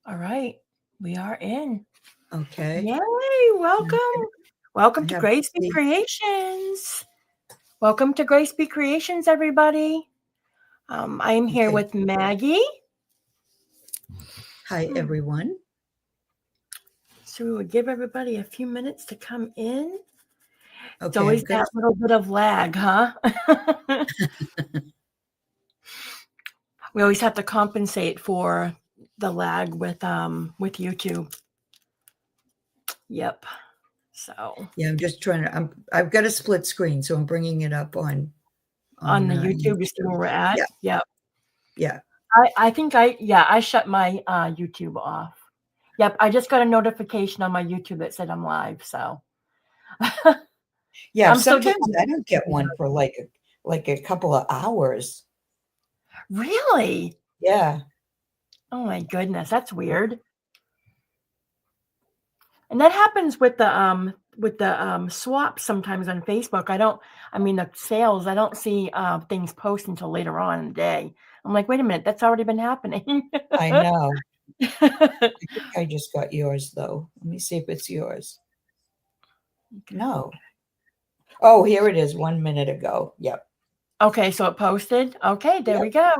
All right. We are in. Okay. Yay. Welcome. Welcome I to have to Grace Be see. Creations. Welcome to Grace Be Creations, everybody. I am here Okay. with Maggie. Hi, everyone. So we would give everybody a few minutes to come in. It's Okay, always I'm gonna. that little bit of lag, huh? We always have to compensate for the lag with YouTube. Yep. So Yeah, I'm just trying to. I've got a split screen, so I'm bringing it up on on the YouTube, you see YouTube. where we're at. Yeah, Yep. yeah. I think I shut my YouTube off. Yep, I just got a notification on my YouTube that said I'm live, so Yeah. I'm still Sometimes getting I don't get one for like a couple of hours. really. Yeah. Oh my goodness, that's weird. And that happens with the swaps sometimes on Facebook. I mean the sales. I don't see things post until later on in the day. I'm like, wait a minute, that's already been happening. I know. I think I just got yours though. Let me see if it's yours. No. Oh, here it is. 1 minute ago. Yep. Okay, so it posted. Okay, there Yep. we go.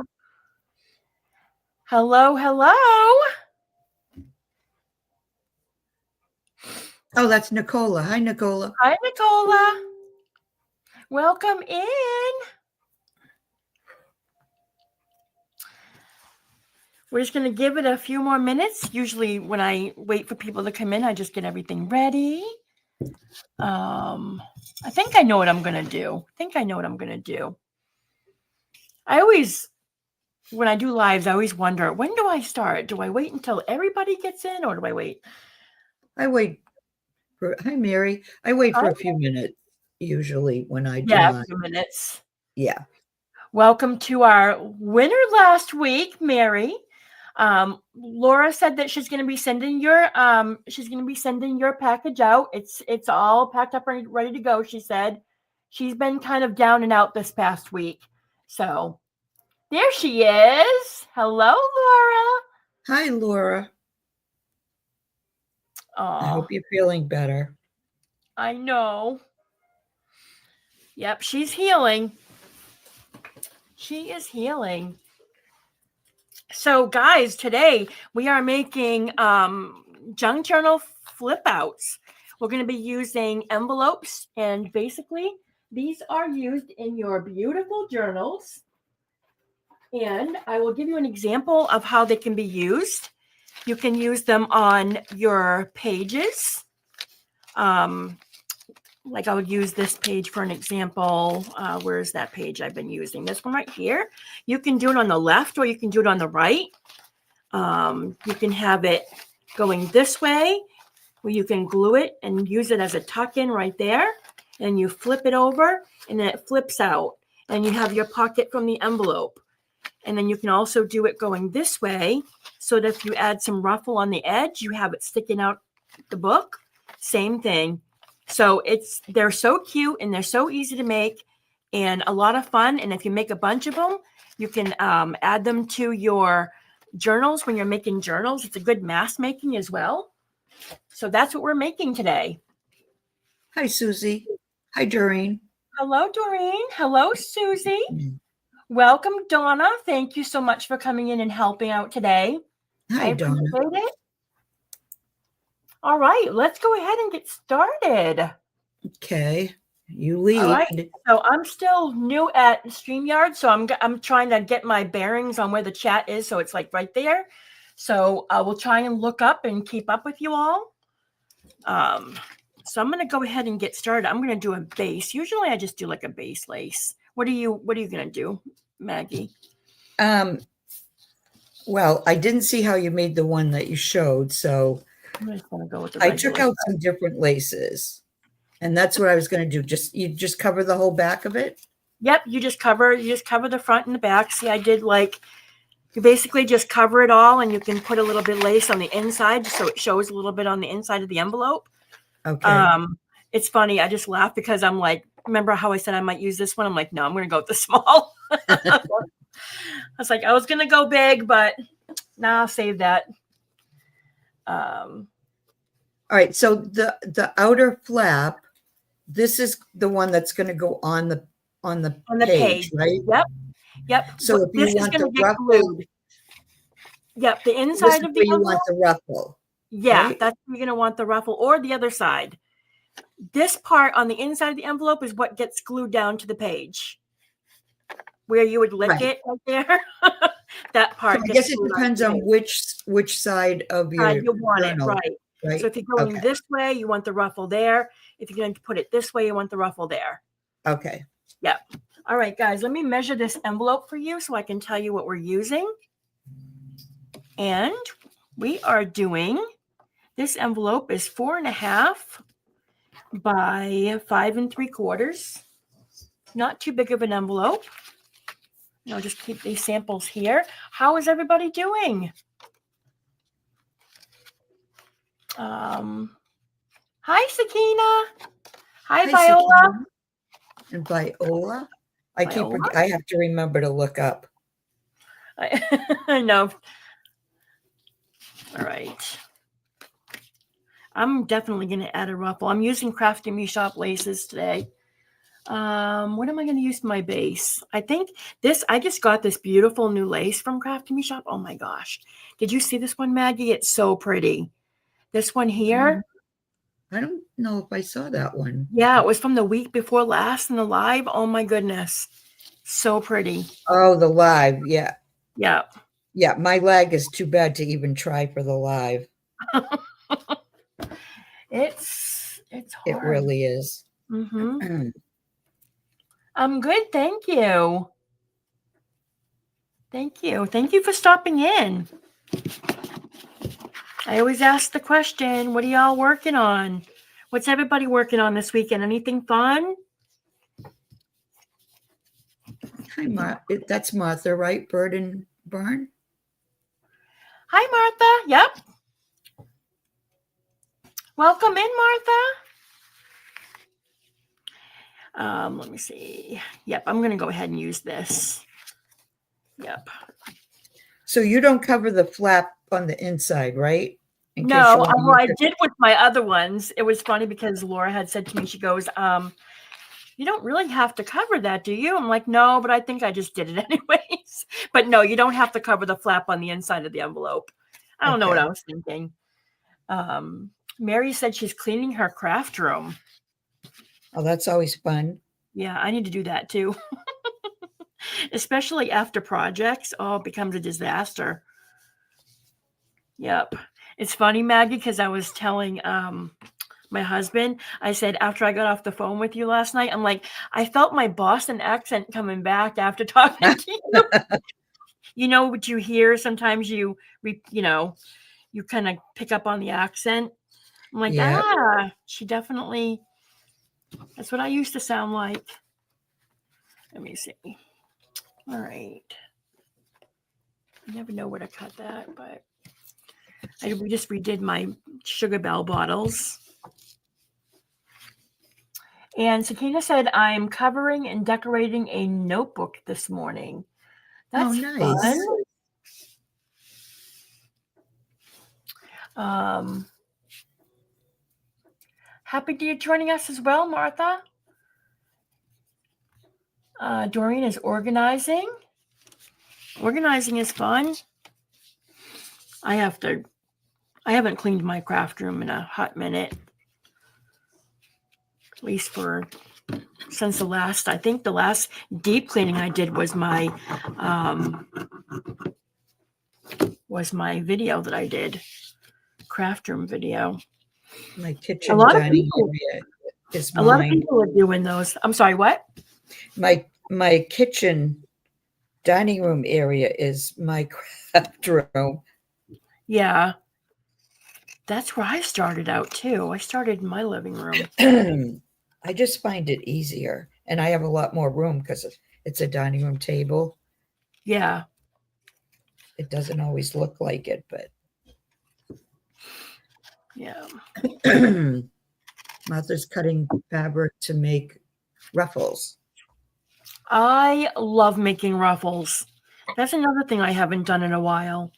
Hello, hello. Oh, that's Nicola. Hi, Nicola. Hi, Nicola. Welcome in. We're just going to give it a few more minutes. Usually when I wait for people to come in, I just get everything ready. I think I know what I'm going to do. When I do lives, I always wonder, when do I start? Do I wait until everybody gets in or do I wait? I wait Hi, Mary. I wait Hi. for a few minutes usually when I do Yeah, a mine. few minutes. Yeah. Welcome to our winner last week, Mary. Laura said that she's going to be sending your package out. It's all packed up and ready to go. She said she's been kind of down and out this past week. So there she is. Hello, Laura. Hi, Laura. I hope Oh, you're feeling better. I know. Yep, she's healing. She is healing. So, guys, today we are making junk journal flip outs. We're going to be using envelopes, and basically, these are used in your beautiful journals. And I will give you an example of how they can be used. You can use them on your pages. Like I would use this page for an example. Where's that page I've been using? This one right here. You can do it on the left or you can do it on the right. You can have it going this way where you can glue it and use it as a tuck in right there. And you flip it over and then it flips out. And you have your pocket from the envelope. And then you can also do it going this way so that if you add some ruffle on the edge, you have it sticking out the book. Same thing. So they're so cute and they're so easy to make and a lot of fun. And if you make a bunch of them, you can add them to your journals when you're making journals. It's a good mask making as well. So that's what we're making today. Hi, Susie. Hi, Doreen. Hello, Doreen. Hello, Susie. Mm. Welcome, Donna. Thank you so much for coming in and helping out today. I Hi, Donna. appreciate it. All right, let's go ahead and get started. Okay. You All right. lead. So I'm still new at StreamYard, so I'm trying to get my bearings on where the chat is, so it's like right there. So we'll try and look up and keep up with you all. So I'm going to go ahead and get started. I'm going to do a base. Usually I just do like a base lace. What are you going to do, Maggie? Well, I didn't see how you made the one that you showed, so I'm just going to go with the I regular took out some different laces. And that's what I was going to do. You just cover the whole back of it? Yep, you just cover the front and the back. See, I did you basically just cover it all and you can put a little bit of lace on the inside just so it shows a little bit on the inside of the envelope. Okay. It's funny. I just laugh because I'm like, remember how I said I might use this one? I'm like, no, I'm going to go with the small. I was like, I was going to go big, but now I'll save that. Um, All right. So the outer flap, this is the one that's going to go on the on the page, page. right? Yep. So if you This is want going the to get ruffle, glued. Yep. The this inside is of the where you want envelope. the ruffle, Yeah, right? that's where you're going to want the ruffle, or the other side. This part on the inside of the envelope is what gets glued down to the page, where you would lick Right. it right there. That So part I gets guess it glued depends onto the on page. which side of your You want it, journal, right. right? So if you're going Okay. this way, you want the ruffle there. If you're going to put it this way, you want the ruffle there. Okay. Yep. All right, guys, let me measure this envelope for you so I can tell you what we're using. And we are doing, this envelope is 4.5 by 5 3/4. Not too big of an envelope. I'll just keep these samples here. How is everybody doing? Hi, Sakina. Hi, Viola. Sakina. And Viola. Viola? I have to remember to look up. I know. All right. I'm definitely going to add a ruffle. I'm using Crafty Me Shop laces today. What am I going to use for my base? I think I just got this beautiful new lace from Crafty Me Shop. Oh my gosh. Did you see this one, Maggie? It's so pretty. This one here. I don't know if I saw that one. Yeah, it was from the week before last in the live. Oh my goodness. So pretty. Oh, the live. Yeah. Yeah. Yeah. My leg is too bad to even try for the live. It's hard. It really is. Mm-hmm. I'm good. Thank you. Thank you. Thank you for stopping in. I always ask the question, what are y'all working on? What's everybody working on this weekend? Anything fun? Hi, that's Martha, right? Bird and Barn? Hi, Martha. Yep. Welcome in, Martha. Let me see. Yep, I'm going to go ahead and use this. Yep. So you don't cover the flap on the inside, right? No, well, I did with my other ones. It was funny because Laura had said to me, she goes, you don't really have to cover that, do you? I'm like, no, but I think I just did it anyways. But no, you don't have to cover the flap on the inside of the envelope. I don't know what I was thinking. Mary said she's cleaning her craft room. Oh, that's always fun. Yeah, I need to do that too. Especially after projects. Oh, it becomes a disaster. Yep. It's funny, Maggie, because I was telling my husband, I said, after I got off the phone with you last night, I'm like, I felt my Boston accent coming back after talking to you. You know what you hear? Sometimes you kind of pick up on the accent. I'm like, she definitely, that's what I used to sound like. Let me see. All right. I never know where to cut that, but we just redid my Sugar Bell bottles. And Sakina said, I'm covering and decorating a notebook this morning. That's nice. fun. Happy to you joining us as well, Martha. Doreen is organizing. Organizing is fun. I haven't cleaned my craft room in a hot minute. At least since the last deep cleaning I did was my video that I did, craft room video. My kitchen dining area is mine. A lot of people are doing those. I'm sorry, what? My kitchen dining room area is my craft room. Yeah. That's where I started out too. I started in my living room. I just find it easier. And I have a lot more room because it's a dining room table. Yeah. It doesn't always look like it, but. Yeah. Martha's cutting fabric to make ruffles. I love making ruffles. That's another thing I haven't done in a while.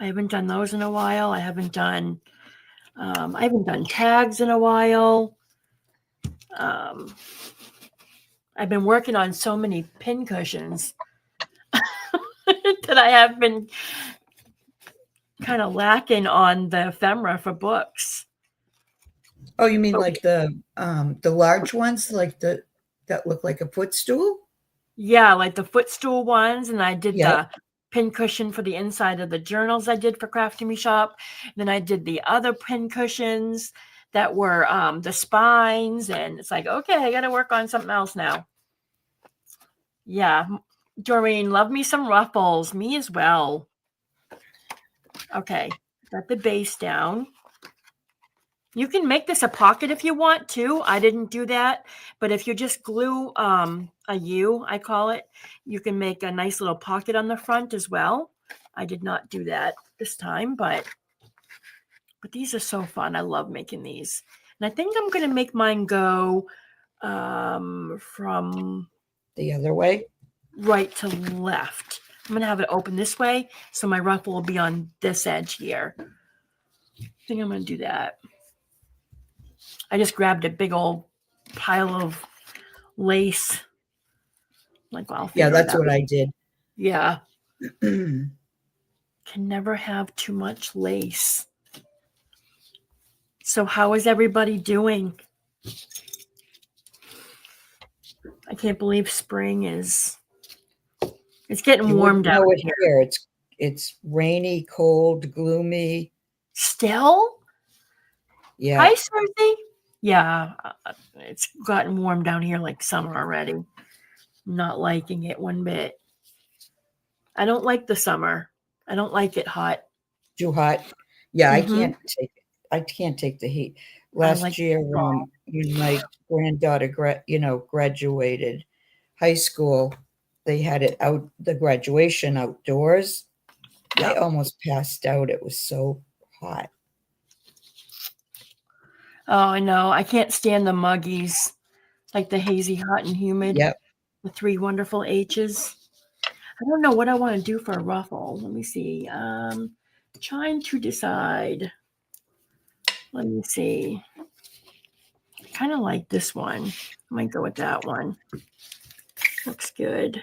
I haven't done those in a while. I haven't done tags in a while. I've been working on so many pin cushions that I have been kind of lacking on the ephemera for books. Oh, you mean But like the large ones, like that look like a footstool? yeah, like the footstool ones, and I did Yep. the pin cushion for the inside of the journals I did for Crafty Me Shop. Then I did the other pin cushions that were the spines, and it's like, okay, I got to work on something else now. Yeah, Doreen, love me some ruffles. Me as well. Okay, got the base down. You can make this a pocket if you want to. I didn't do that, but if you just glue a U, I call it, you can make a nice little pocket on the front as well. I did not do that this time, but these are so fun. I love making these. And I think I'm going to make mine go from The other way? right to left. I'm going to have it open this way, so my ruffle will be on this edge here. I think I'm going to do that. I just grabbed a big old pile of lace. Like, well, I'll Yeah, figure it that's out. what I did. Yeah. Can never have too much lace. So how is everybody doing? I can't believe spring is, it's getting You warm wouldn't down know it here. here. It's rainy, cold, gloomy. Still? Yeah. Hi, Cersei. Yeah, it's gotten warm down here like summer already. Not liking it one bit. I don't like the summer. I don't like it hot. Too hot. Yeah, Mm-hmm. I can't take the heat. I like Last year, when my granddaughter graduated high school, they had it out, the graduation outdoors. I Yep. almost passed out. It was so hot. Oh, I know. I can't stand the muggies, like the hazy, hot, and humid. Yep. The three wonderful H's. I don't know what I want to do for a ruffle. Let me see. Trying to decide. Let me see. I kind of like this one. I might go with that one. Looks good.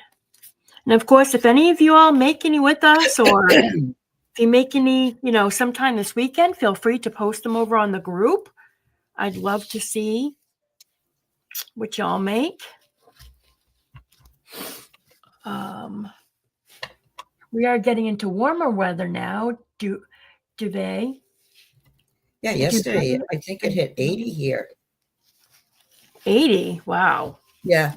And of course, if any of you all make any with us, or if you make any, sometime this weekend, feel free to post them over on the group. I'd love to see what y'all make. We are getting into warmer weather now. Do they? Yeah, yesterday I think it hit 80 here. 80. Wow. Yeah.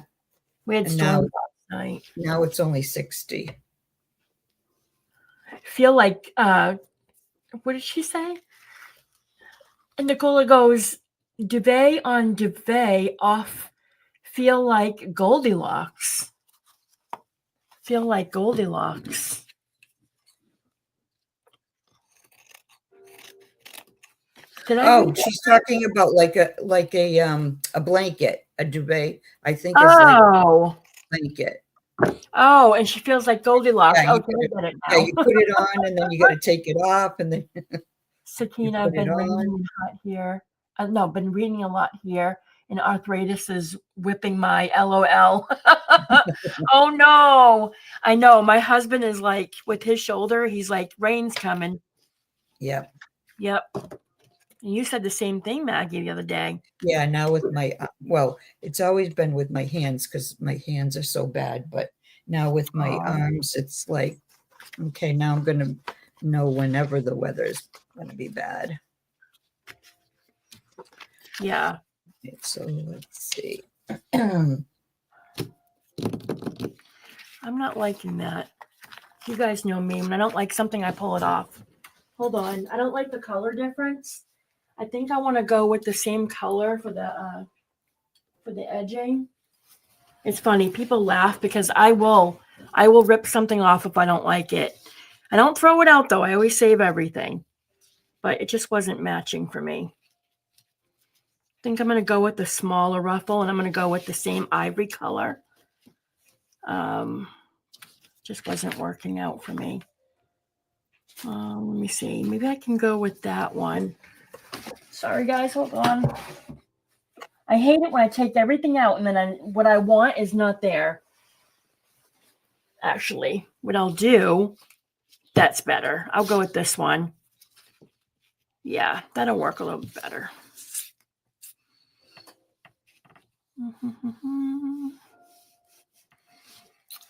We had And storms last night. now it's only 60. Feel like what did she say? And Nicola goes, duvet on duvet off. Feel like Goldilocks. Feel like Goldilocks. Did I read that? She's talking about like a blanket, a duvet, I think is like Oh. a blanket. Oh, and she feels like Goldilocks. Yeah, Okay, I get it Yeah, now. you put it on and then you got to take it off and then Sakina, put I've been it raining on. and hot here. No, been reading a lot here, and arthritis is whipping my LOL. Oh no, I know. My husband is like with his shoulder. He's like, rain's coming. Yeah. Yep. And you said the same thing, Maggie, the other day. Yeah, now with my it's always been with my hands because my hands are so bad, but now with my arms, it's like, okay, now I'm gonna know whenever the weather is gonna be bad. Yeah. So let's see. I'm not liking that. You guys know me. When I don't like something, I pull it off. Hold on. I don't like the color difference. I think I want to go with the same color for the edging. It's funny. People laugh because I will rip something off if I don't like it. I don't throw it out though. I always save everything. But it just wasn't matching for me. I think I'm going to go with the smaller ruffle, and I'm going to go with the same ivory color. Just wasn't working out for me. Let me see. Maybe I can go with that one. Sorry, guys. Hold on. I hate it when I take everything out and then what I want is not there. Actually, what I'll do, that's better. I'll go with this one. Yeah, that'll work a little bit better.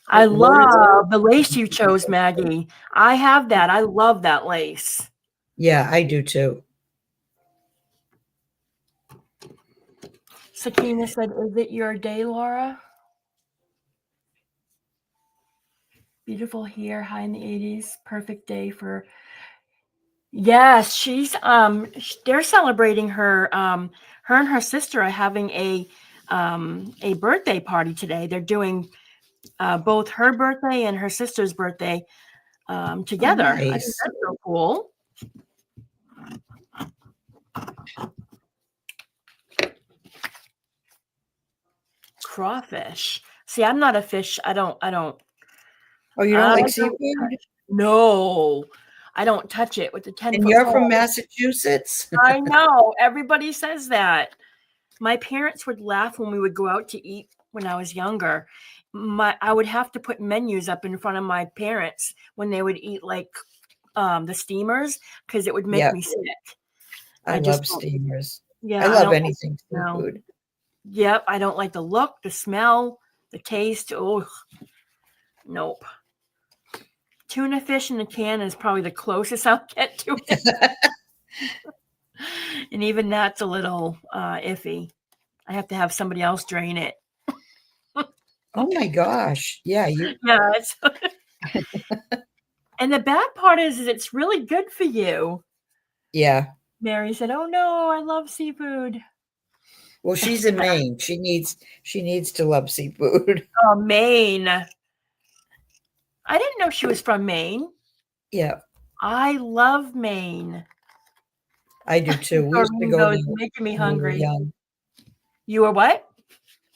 I love the lace you chose, Maggie. I have that. I love that lace. Yeah, I do too. Sakina said, "Is it your day, Laura?" Beautiful hair, high in the 80s. Perfect day for. Yes, she's they're celebrating her her and her sister are having a birthday party today. They're doing both her birthday and her sister's birthday together. Oh, I think nice. that's so cool. Crawfish. See, I'm not a fish. I don't Oh, you don't like seafood? No. I don't touch it with the 10-foot And you're pole. from Massachusetts? I know. Everybody says that. My parents would laugh when we would go out to eat when I was younger. I would have to put menus up in front of my parents when they would eat like the steamers because it would make Yep. me sick. I just love don't- steamers. Yeah, I love don't like anything the smell. seafood. Yep, I don't like the look, the smell, the taste. Oh, nope. Tuna fish in a can is probably the closest I'll get to it. And even that's a little iffy. I have to have somebody else drain it. Oh my gosh. Yeah, you Yeah. And the bad part is it's really good for you. yeah. Mary said, "Oh no, I love seafood." Well, she's in Maine. She needs to love seafood. Oh, Maine. I didn't know she was from Maine. Yeah, I love Maine. I do too. We used to Doreen go goes, there making me when we were hungry. young. You were what?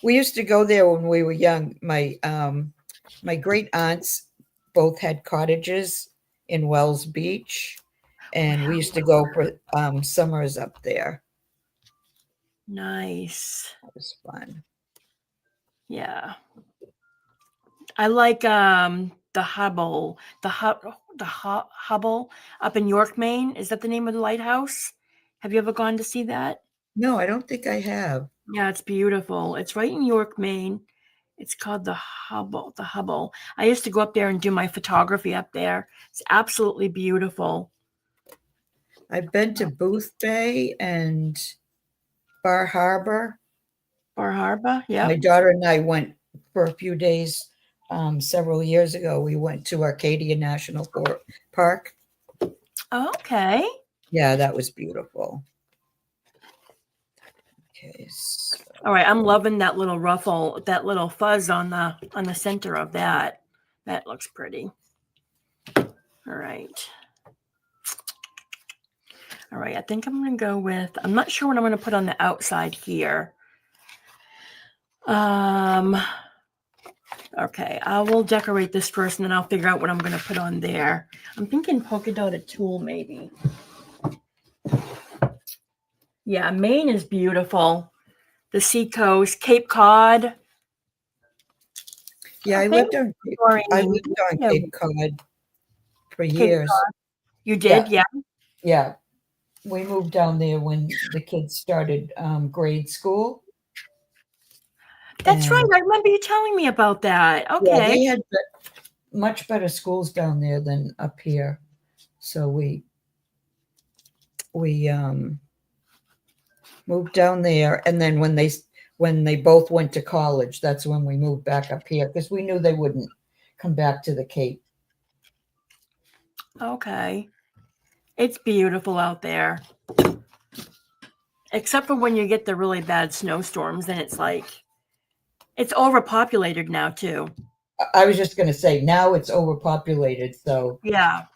We used to go there when we were young. My great aunts both had cottages in Wells Beach, and we used to go for summers up there. Nice. That was fun. Yeah. I like the Hubble, Hubble up in York, Maine. Is that the name of the lighthouse? Have you ever gone to see that? No, I don't think I have. Yeah, it's beautiful. It's right in York, Maine. It's called the Hubble. The Hubble. I used to go up there and do my photography up there. It's absolutely beautiful. I've been to Booth Bay and Bar Harbor. Bar Harbor, yeah. My daughter and I went for a few days several years ago. We went to Arcadia National Park. Okay. Yeah, that was beautiful. Okay. So. All right, I'm loving that little ruffle, that little fuzz on the center of that. That looks pretty. All right. All right, I think I'm going to go with, I'm not sure what I'm going to put on the outside here. Okay, I will decorate this first and then I'll figure out what I'm going to put on there. I'm thinking polka dotted tulle maybe. Yeah, Maine is beautiful. The seacoast, Cape Cod. Yeah, I lived on Cape Cod for years. Cod. You did, yeah. Yeah. We moved down there when the kids started grade school. That's right. I remember you telling me about that. Okay. Yeah, they had much better schools down there than up here. So we moved down there, and then when they both went to college, that's when we moved back up here because we knew they wouldn't come back to the Cape. Okay. It's beautiful out there. Except for when you get the really bad snowstorms, then it's like, it's overpopulated now too. I was just going to say, now it's overpopulated, so. Yeah.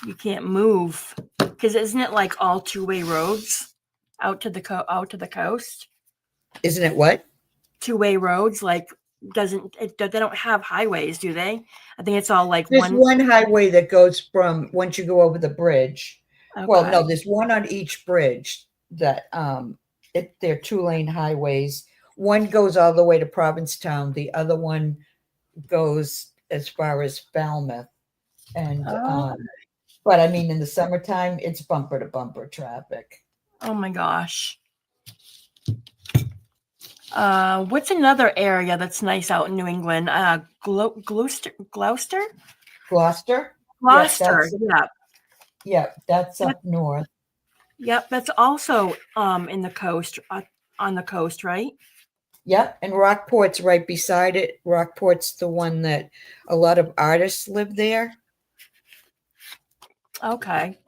You can't move. Because isn't it like all two-way roads out to the coast? Isn't it what? Two-way roads, like they don't have highways, do they? I think it's all like There's one. one highway that goes from once you go over the bridge. Well, Okay. no, there's one on each bridge that they're 2-lane highways. One goes all the way to Provincetown. The other one goes as far as Falmouth. And Oh, but I mean, in the summertime, it's bumper to bumper traffic. oh my gosh. What's another area that's nice out in New England? Gloucester, Gloucester, Gloucester? Yep, Gloucester. that's That, up north. yep. That's also in the coast, on the coast, right? Yep, and Rockport's right beside it. Rockport's the one that a lot of artists live there. Okay.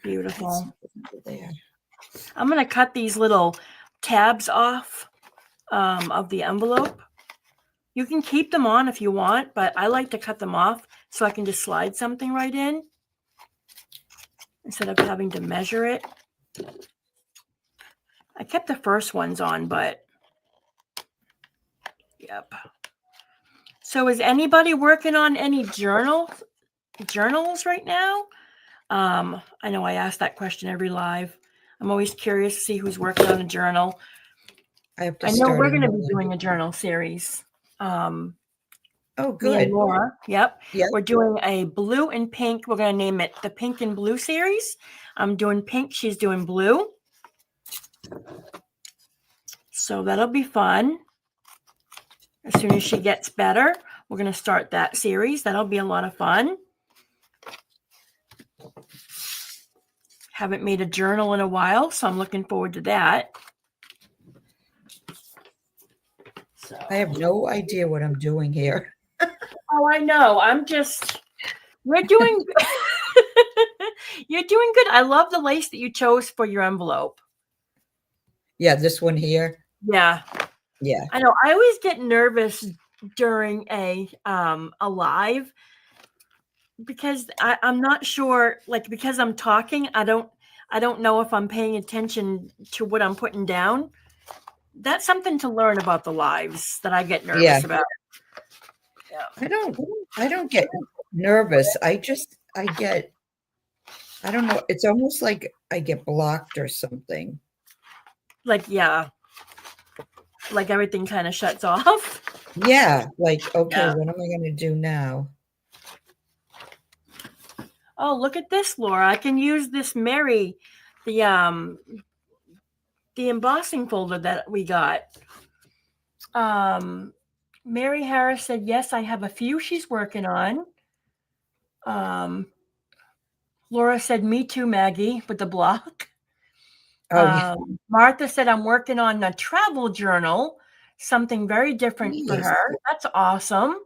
Beautiful. There. I'm gonna cut these little tabs off of the envelope. You can keep them on if you want, but I like to cut them off so I can just slide something right in instead of having to measure it. I kept the first ones on, but yep. So is anybody working on any journals right now? I know I ask that question every live. I'm always curious to see who's working on a journal. I have to I know start we're going to be another. doing a journal series. Oh, Me and good. Laura. Yep. Yep. We're doing a blue and pink. We're going to name it the Pink and Blue series. I'm doing pink. She's doing blue. So that'll be fun. As soon as she gets better, we're going to start that series. That'll be a lot of fun. Haven't made a journal in a while, so I'm looking forward to that. So. I have no idea what I'm doing here. Oh, I know. We're doing, you're doing good. I love the lace that you chose for your envelope. Yeah, this one here. Yeah. Yeah. I know. I always get nervous during a live because I'm not sure, like, because I'm talking, I don't know if I'm paying attention to what I'm putting down. That's something to learn about the lives that I get nervous about. Yeah. I don't get nervous. I don't know. It's almost like I get blocked or something. Like, yeah. Like everything kind of shuts off. Yeah. Like, okay, what am I going to do now? Oh, look at this, Laura. I can use this Mary, the embossing folder that we got. Mary Harris said, yes, I have a few she's working on. Laura said, me too, Maggie, with the block. Oh, yeah. Martha said, I'm working on a travel journal, something very different for her. That's awesome.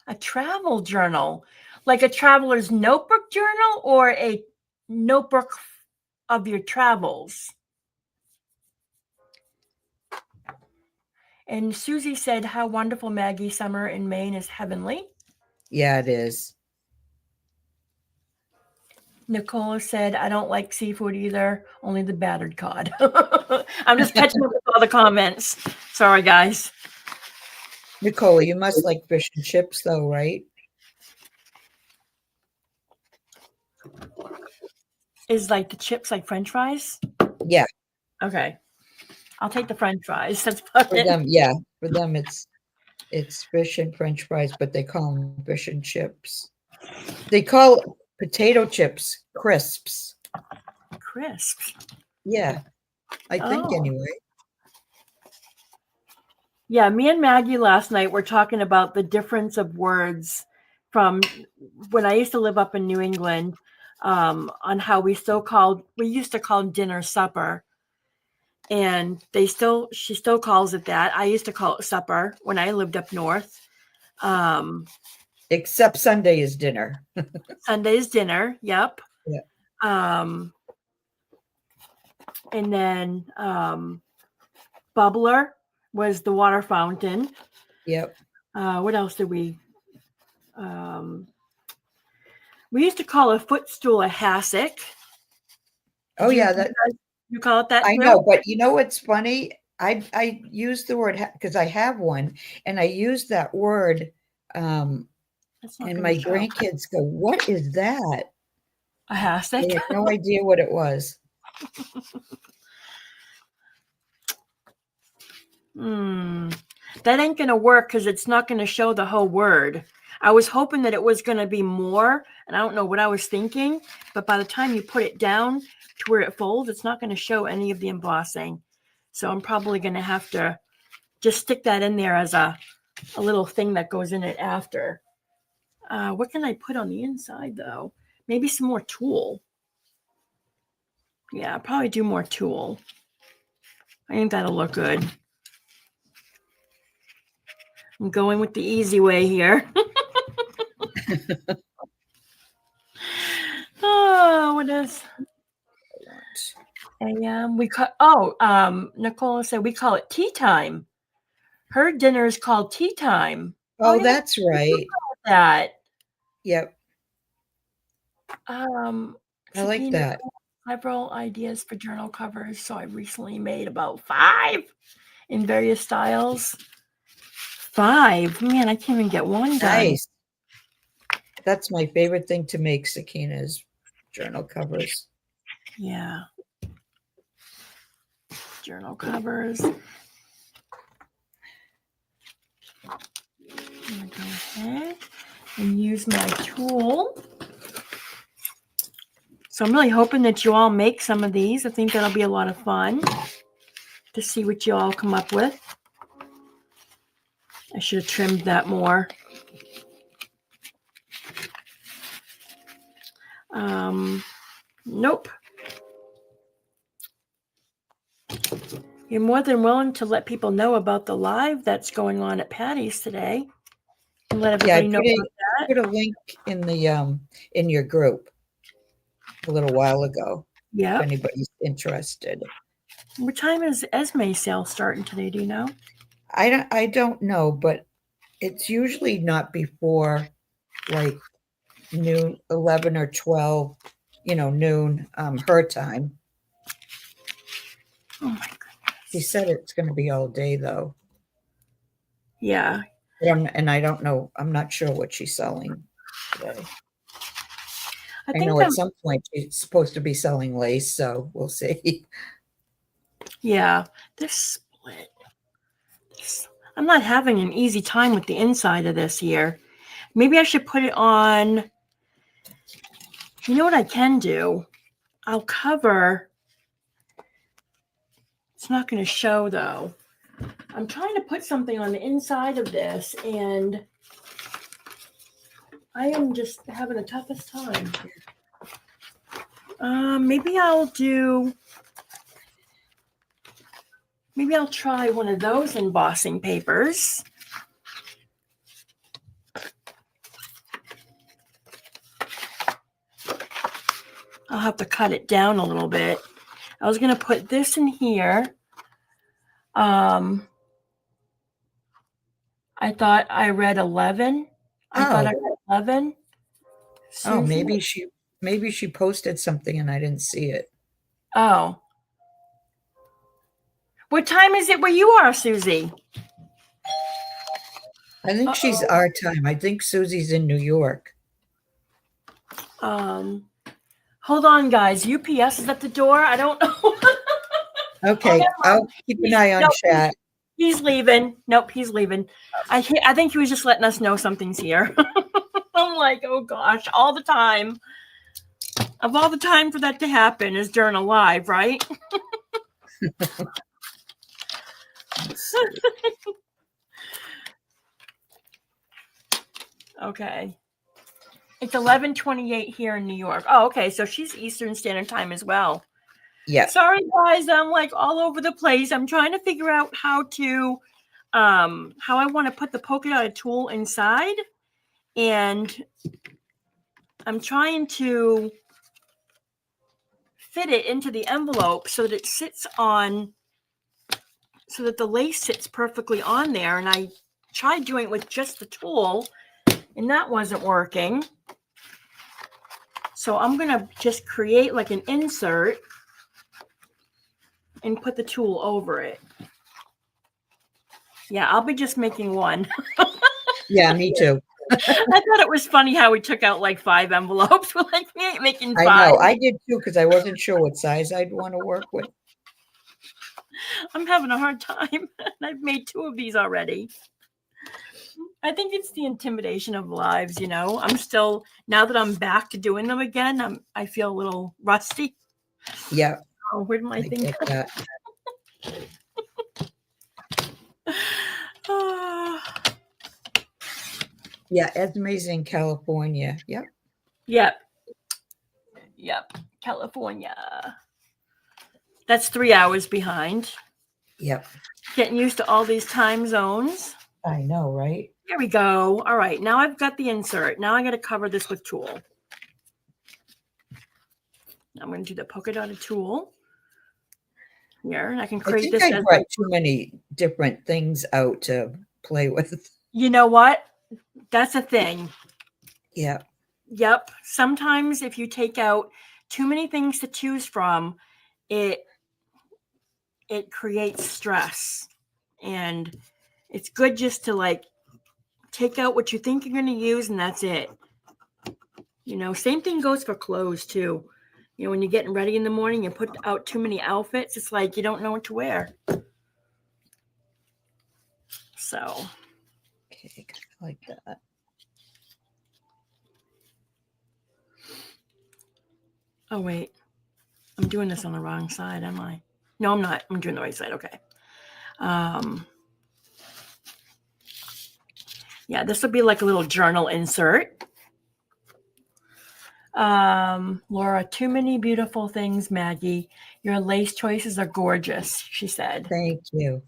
A travel journal, like a traveler's notebook journal or a notebook of your travels. And Susie said, how wonderful, Maggie. Summer in Maine is heavenly. Yeah, it is. Nicola said, I don't like seafood either, only the battered cod. I'm just catching up with all the comments. Sorry, guys. Nicola, you must like fish and chips though, right? Is like the chips like French fries? Yeah. Okay. I'll take the French fries. That's fun. For them, yeah. For them, it's fish and French fries, but they call them fish and chips. They call potato chips crisps. Crisps. Yeah, I think anyway. Yeah, me and Maggie last night were talking about the difference of words from when I used to live up in New England, on how we used to call dinner supper. And she still calls it that. I used to call it supper when I lived up north. Except Sunday is dinner. Sunday is dinner. Yep. Yeah. And then bubbler was the water fountain. Yep. What else did we used to call a footstool a hassock. Oh, yeah. You call it that? I know, but you know what's funny? I use the word because I have one, and I use that word, It's not and going to my show. grandkids go, "What is that?" A hashtag. They had no idea what it was. That ain't going to work because it's not going to show the whole word. I was hoping that it was going to be more, and I don't know what I was thinking, but by the time you put it down to where it folds, it's not going to show any of the embossing. So I'm probably going to have to just stick that in there as a little thing that goes in it after. What can I put on the inside, though? Maybe some more tulle. Yeah, I'll probably do more tulle. I think that'll look good. I'm going with the easy way here. Oh, what is? We call. Nicole said we call it tea time. Her dinner is called tea time. Oh, Yeah, that's right. that. Yep, I like Sakina, that. several ideas for journal covers, so I recently made about 5 in various styles. 5, man, I can't even get one done. Nice. That's my favorite thing to make, Sakina's journal covers. Yeah, journal covers. I'm gonna go ahead and use my tool. So I'm really hoping that you all make some of these. I think that'll be a lot of fun to see what you all come up with. I should have trimmed that more. Nope. You're more than willing to let people know about the live that's going on at Patty's today. And let everybody know about that. Put a link in the in your group a little while ago. Yeah. If anybody's interested. What time is Esme sale starting today? Do you know? I don't know, but it's usually not before like noon, 11 or 12, noon, her time. Oh my goodness. She said it's going to be all day though. Yeah. And I don't know. I'm not sure what she's selling today. I know at some point she's supposed to be selling lace, so we'll see. Yeah, this split. I'm not having an easy time with the inside of this here. Maybe I should put it on. You know what I can do? I'll cover. It's not going to show though. I'm trying to put something on the inside of this, and I am just having the toughest time. Maybe I'll try one of those embossing papers. I'll have to cut it down a little bit. I was going to put this in here. I thought I read 11. I thought I read 11. Oh, maybe she posted something and I didn't see it. Oh. What time is it where you are, Susie? I think she's our time. I think Susie's in New York. Hold on, guys. UPS is at the door. I don't know. Okay, I'll keep an eye on chat. He's leaving. Nope, he's leaving. I think he was just letting us know something's here. I'm like, oh gosh, all the time. Of all the time for that to happen is during a live, right? Okay. It's 11:28 here in New York. Oh, okay. So she's Eastern Standard Time as well. Yeah. Sorry, guys. I'm like all over the place. I'm trying to figure out how I want to put the polka dot tool inside. And I'm trying to fit it into the envelope so that it sits on, so that the lace sits perfectly on there. And I tried doing it with just the tool, and that wasn't working. So I'm going to just create like an insert and put the tool over it. Yeah, I'll be just making one. Yeah, me too. I thought it was funny how we took out like 5 envelopes. We're like, we ain't making I 5. know. I did too because I wasn't sure what size I'd want to work with. I'm having a hard time. I've made 2 of these already. I think it's the intimidation of lives, you know. I'm still, now that I'm back to doing them again, I feel a little rusty. Yeah, Oh, where did my I thing get go? that. Yeah, Esme's in California. Yep. Yep. California. That's 3 hours behind. Yep. Getting used to all these time zones. I know, right? There we go. All right. Now I've got the insert. Now I got to cover this with tulle. I'm going to do the polka dotted tulle here, and I can I create think this I as brought too many different things out to play with. you know what? That's a thing. Yeah. Yep. Sometimes if you take out too many things to choose from, it creates stress. And it's good just to like take out what you think you're going to use and that's it. You know, same thing goes for clothes too. You know, when you're getting ready in the morning and put out too many outfits, it's like you don't know what to wear. So, Okay, like that. oh wait, I'm doing this on the wrong side, am I? No, I'm not. I'm doing the right side. Okay. Yeah, this will be like a little journal insert. Laura, too many beautiful things, Maggie. Your lace choices are gorgeous, she said. Thank you.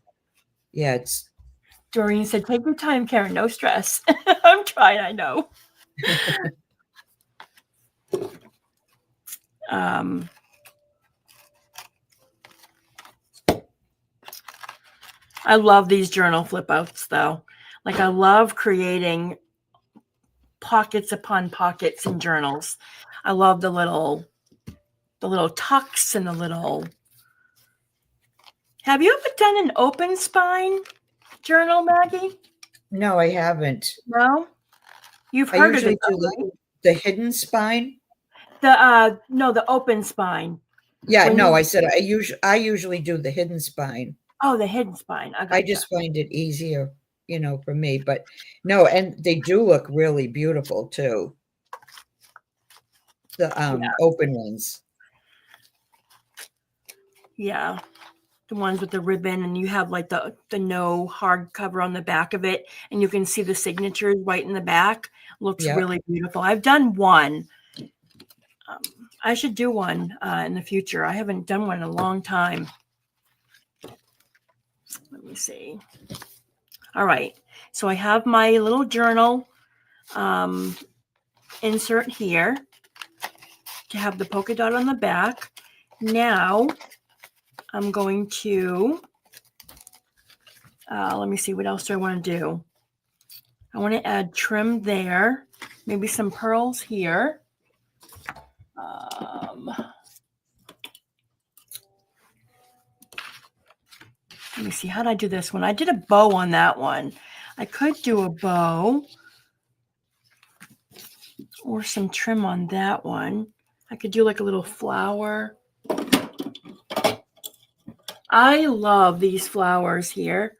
Yeah, it's Doreen said, take your time, Karen, no stress. I'm trying, I know. I love these journal flip outs though. Like I love creating pockets upon pockets in journals. I love the little tucks and the little. Have you ever done an open spine journal, Maggie? no, I haven't. No? You've I heard of usually it do though, right? the hidden spine. The open spine. Yeah, When no, you I said I usually do the hidden spine. the hidden spine. I I gotcha. just find it easier, for me. But no, and they do look really beautiful too. The open ones. Yeah. The ones with the ribbon and you have like the no hardcover on the back of it and you can see the signatures right in the back. Looks Yep. really beautiful. I've done one. I should do one in the future. I haven't done one in a long time. Let me see. All right. So I have my little journal insert here to have the polka dot on the back. Now I'm going to, let me see, what else do I want to do? I want to add trim there, maybe some pearls here. Let me see, how did I do this one? I did a bow on that one. I could do a bow or some trim on that one. I could do like a little flower. I love these flowers here.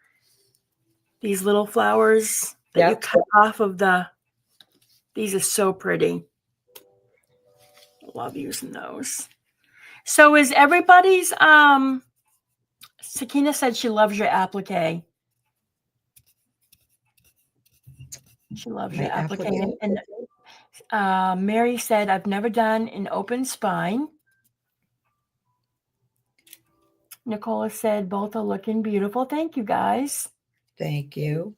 These little flowers that you cut off of these are so pretty. Love using those. So is everybody's, Sakina said she loves your applique. She loves your applique. And Mary said, I've never done an open spine. Nicola said, both are looking beautiful. Thank you, guys. Thank you.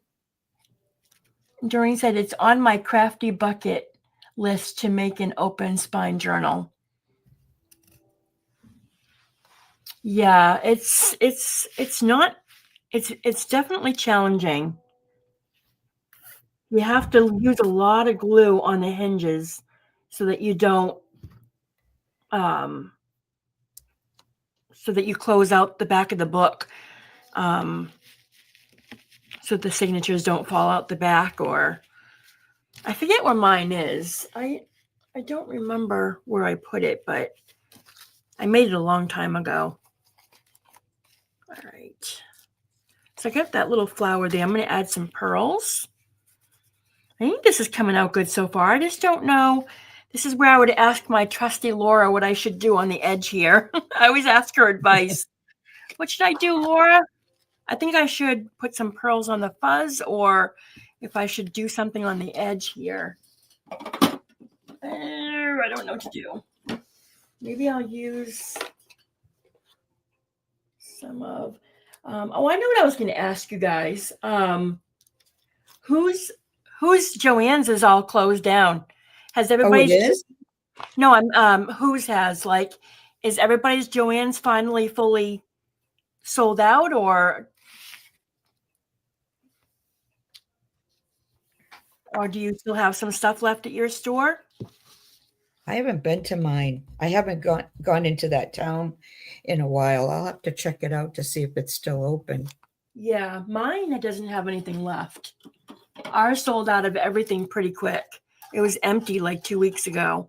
Doreen said, it's on my crafty bucket list to make an open spine journal. Yeah, it's definitely challenging. You have to use a lot of glue on the hinges so that you don't, so that you close out the back of the book. so the signatures don't fall out the back, or I forget where mine is. I don't remember where I put it, but I made it a long time ago. All right. So I got that little flower there. I'm going to add some pearls. I think this is coming out good so far. I just don't know. This is where I would ask my trusty Laura what I should do on the edge here. I always ask her advice. What should I do, Laura? I think I should put some pearls on the fuzz, or if I should do something on the edge here. I don't know what to do. Maybe I'll use some of, oh, I know what I was going to ask you guys. Whose Joanne's is all closed down? Has everybody's? Oh, it is? No, I'm whose has, like, is everybody's Joanne's finally fully sold out, or do you still have some stuff left at your store? I haven't been to mine. I haven't gone into that town in a while. I'll have to check it out to see if it's still open. Yeah, mine doesn't have anything left. Ours sold out of everything pretty quick. It was empty like 2 weeks ago.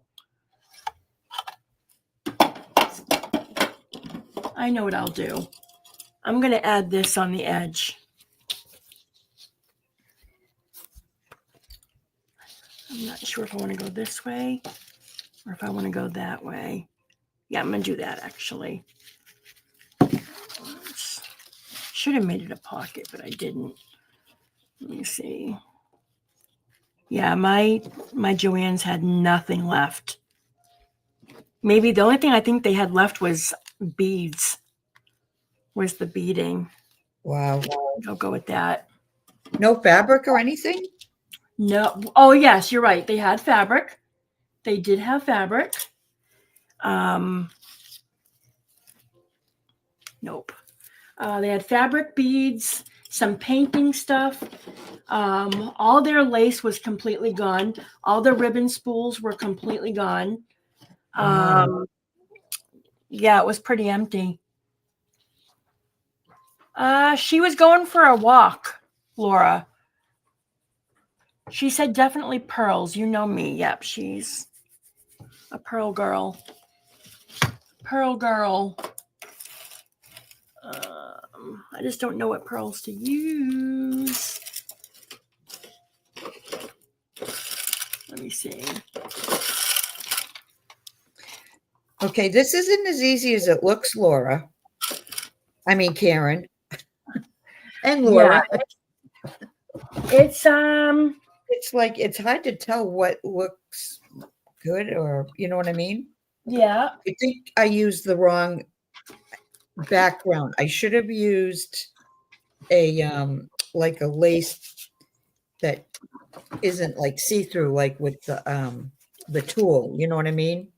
I know what I'll do. I'm going to add this on the edge. I'm not sure if I want to go this way or if I want to go that way. Yeah, I'm going to do that actually. Should have made it a pocket, but I didn't. Let me see. Yeah, my Joanne's had nothing left. Maybe the only thing I think they had left was beads. Was the beading. Wow. I'll go with that. No fabric or anything? No. Oh, yes, you're right. They had fabric. They did have fabric. Nope. They had fabric, beads, some painting stuff. All their lace was completely gone. All the ribbon spools were completely gone. Yeah, it was pretty empty. She was going for a walk, Laura. She said definitely pearls. You know me. Yep, she's a pearl girl. Pearl girl. I just don't know what pearls to use. Let me see. Okay, this isn't as easy as it looks, Laura. I mean, Karen. And Laura. Yeah, it's like it's hard to tell what looks good, or you know what I mean? Yeah. I think I used the wrong background. I should have used a like a lace that isn't like see-through, like with the tulle, you know what I mean?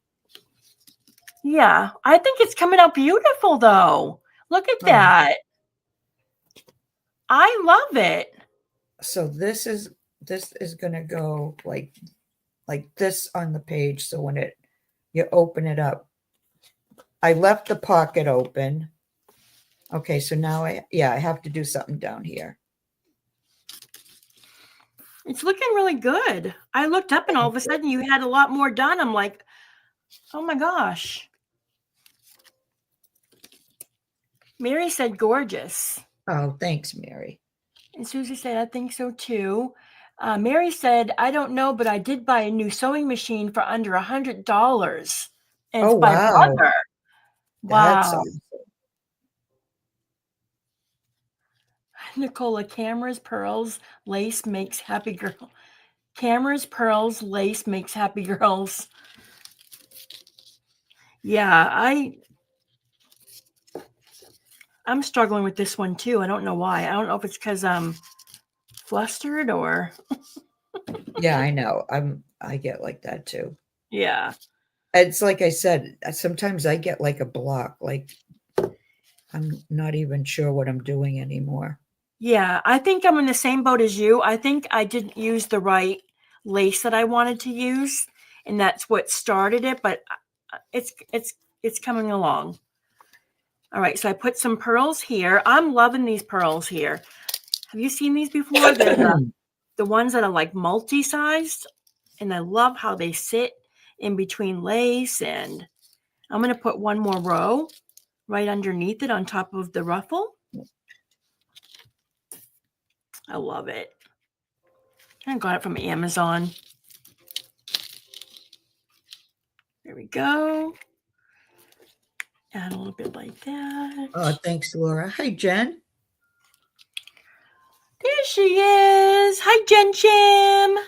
Yeah, I think it's coming out beautiful though. Look at that. I love it. So this is gonna go like this on the page. So when you open it up, I left the pocket open. Okay, so now I have to do something down here. It's looking really good. I looked up and all of a sudden you had a lot more done. I'm like, oh my gosh. Mary said gorgeous. Oh, thanks, Mary. And Susie said, I think so too. Mary said, I don't know, but I did buy a new sewing machine for under $100. And it's by Brother. That's Wow. awesome. Nicola, cameras, pearls, lace makes happy girl. Cameras, pearls, lace makes happy girls. Yeah, I'm struggling with this one too. I don't know why. I don't know if it's because I'm flustered or. Yeah, I know. I get like that too. Yeah. It's like I said, sometimes I get like a block, like I'm not even sure what I'm doing anymore. Yeah, I think I'm in the same boat as you. I think I didn't use the right lace that I wanted to use, and that's what started it, but it's coming along. All right, so I put some pearls here. I'm loving these pearls here. Have you seen these before? They're the ones that are like multi-sized, and I love how they sit in between lace. And I'm going to put one more row right underneath it on top of the ruffle. I love it. I got it from Amazon. There we go. Add a little bit like that. Oh, thanks, Laura. Hi, Jen. There she is. Hi, Jen Jim.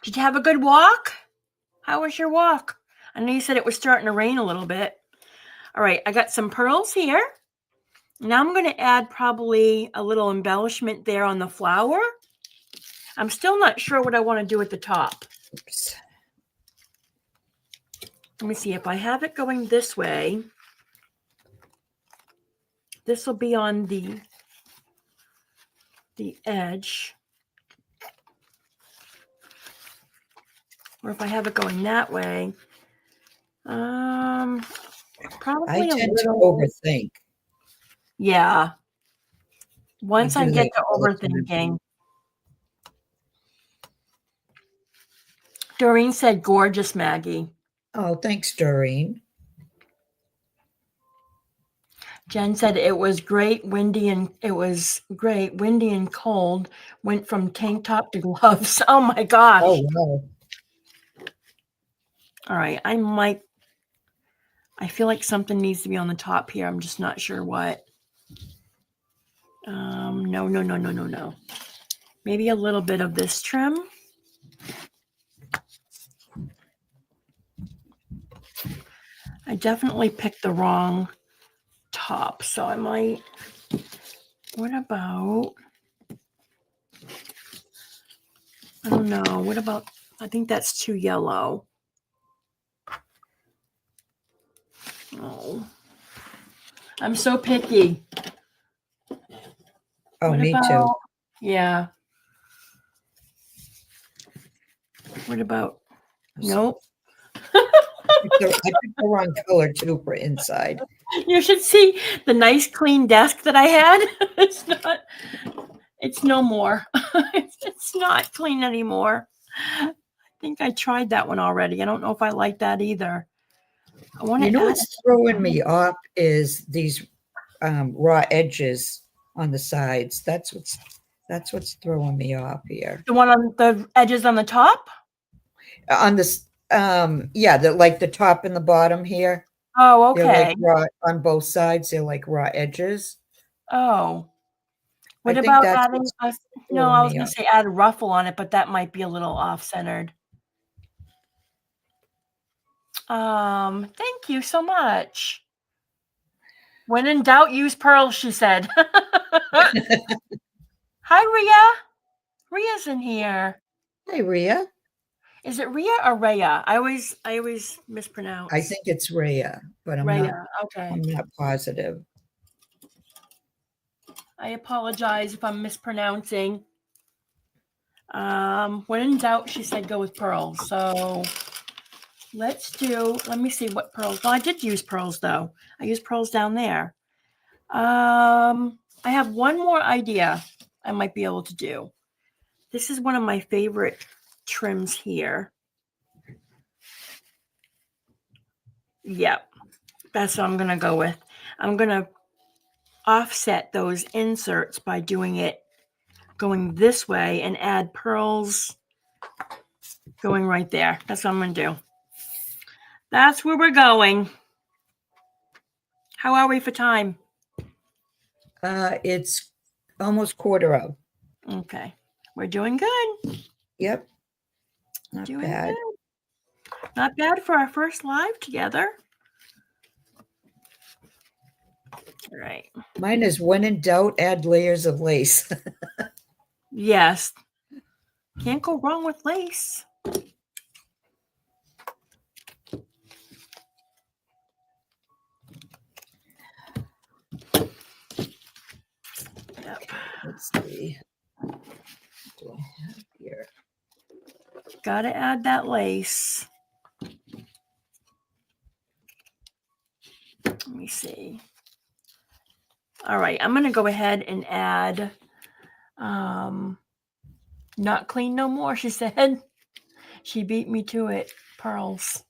Did you have a good walk? How was your walk? I know you said it was starting to rain a little bit. All right, I got some pearls here. Now I'm going to add probably a little embellishment there on the flower. I'm still not sure what I want to do at the top. Oops. Let me see if I have it going this way. This will be on the edge. Or if I have it going that way. Probably I a tend to little. overthink. Yeah. Once I do get that to all the time. overthinking. Doreen said, gorgeous, Maggie. Oh, thanks, Doreen. Jen said it was great, windy, and cold. Went from tank top to gloves. Oh my gosh. Oh, wow. All right. I feel like something needs to be on the top here. I'm just not sure what. No. Maybe a little bit of this trim. I definitely picked the wrong top, so I might. What about? I don't know. What about? I think that's too yellow. Oh, I'm so picky. Oh, What me about, too. yeah. What about? Nope. I picked the wrong color too for inside. You should see the nice clean desk that I had. It's no more. It's not clean anymore. I think I tried that one already. I don't know if I like that either. I want to You know add what's throwing me off is these raw edges on the sides. That's what's throwing me off here. the one on the edges on the top. On this, yeah, the top and the bottom here. Oh, They're like okay. raw on both sides. They're like raw edges. Oh, what I think about that's adding what's no, throwing I was me going off. to say add a ruffle on it, but that might be a little off-centered. Thank you so much. When in doubt, use pearls, she said. Hi, Rhea. Rhea's in here. Hey, Rhea. Is it Rhea or Rhea? I always mispronounce. I think it's Rhea, but I'm Rhea. Okay. not positive. I apologize if I'm mispronouncing. When in doubt, she said go with pearls. So let me see what pearls. Well, I did use pearls though. I used pearls down there. I have one more idea I might be able to do. This is one of my favorite trims here. Yep, that's what I'm going to go with. I'm going to offset those inserts by doing it going this way and add pearls going right there. That's what I'm going to do. That's where we're going. How are we for time? It's almost quarter of. Okay. We're doing good. Yep. Not Doing bad. good. Not bad for our first live together. All right. Mine is when in doubt, add layers of lace. Yes. Can't go wrong with lace. Yep. Let's see. What do I have here? Gotta add that lace. me see. All right, I'm going to go ahead and add, not clean no more, she said. She beat me to it, pearls.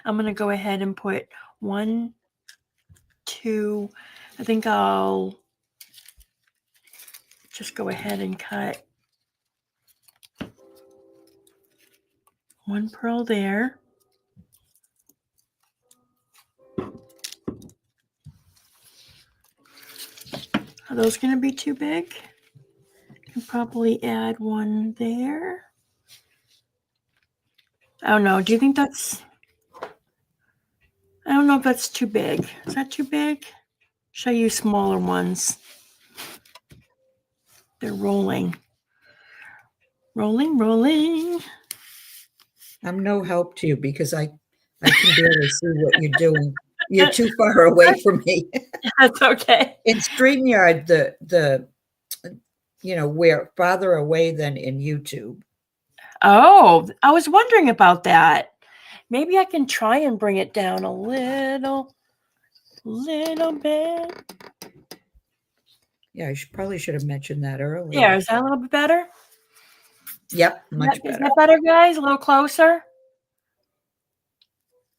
I'm going to go ahead and put 1, 2, I think I'll just go ahead and cut 1 pearl there. Are those going to be too big? I can probably add 1 there. I don't know. Do you think that's... I don't know if that's too big. Is that too big? Should I use smaller ones? They're rolling. Rolling, rolling. I'm no help to you because I can barely see what you're doing. You're too far away from me. That's okay. In StreamYard, the we're farther away than in YouTube. Oh, I was wondering about that. Maybe I can try and bring it down a little bit. Yeah, I probably should have mentioned that earlier. Yeah, is that a little bit better? Yep, much better. Is that better, guys? A little closer?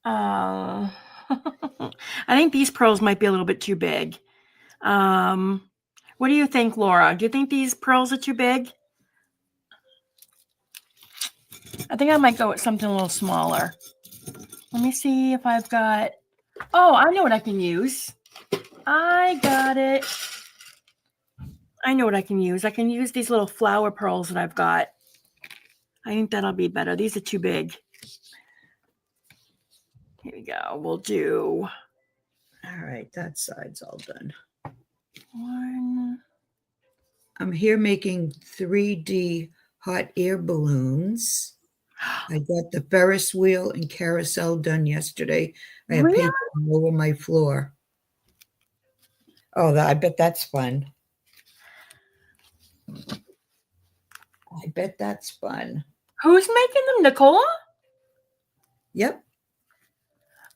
I think these pearls might be a little bit too big. What do you think, Laura? Do you think these pearls are too big? I think I might go with something a little smaller. Let me see if I've got... Oh, I know what I can use. I got it. I know what I can use. I can use these little flower pearls that I've got. I think that'll be better. These are too big. Here we go. We'll do... All right, that side's all done. 1. I'm here making 3D hot air balloons. I got the Ferris wheel and carousel done yesterday. I have Really? paper all over my floor. Oh, I bet that's fun. I bet that's fun. Who's making them, Nicola? Yep.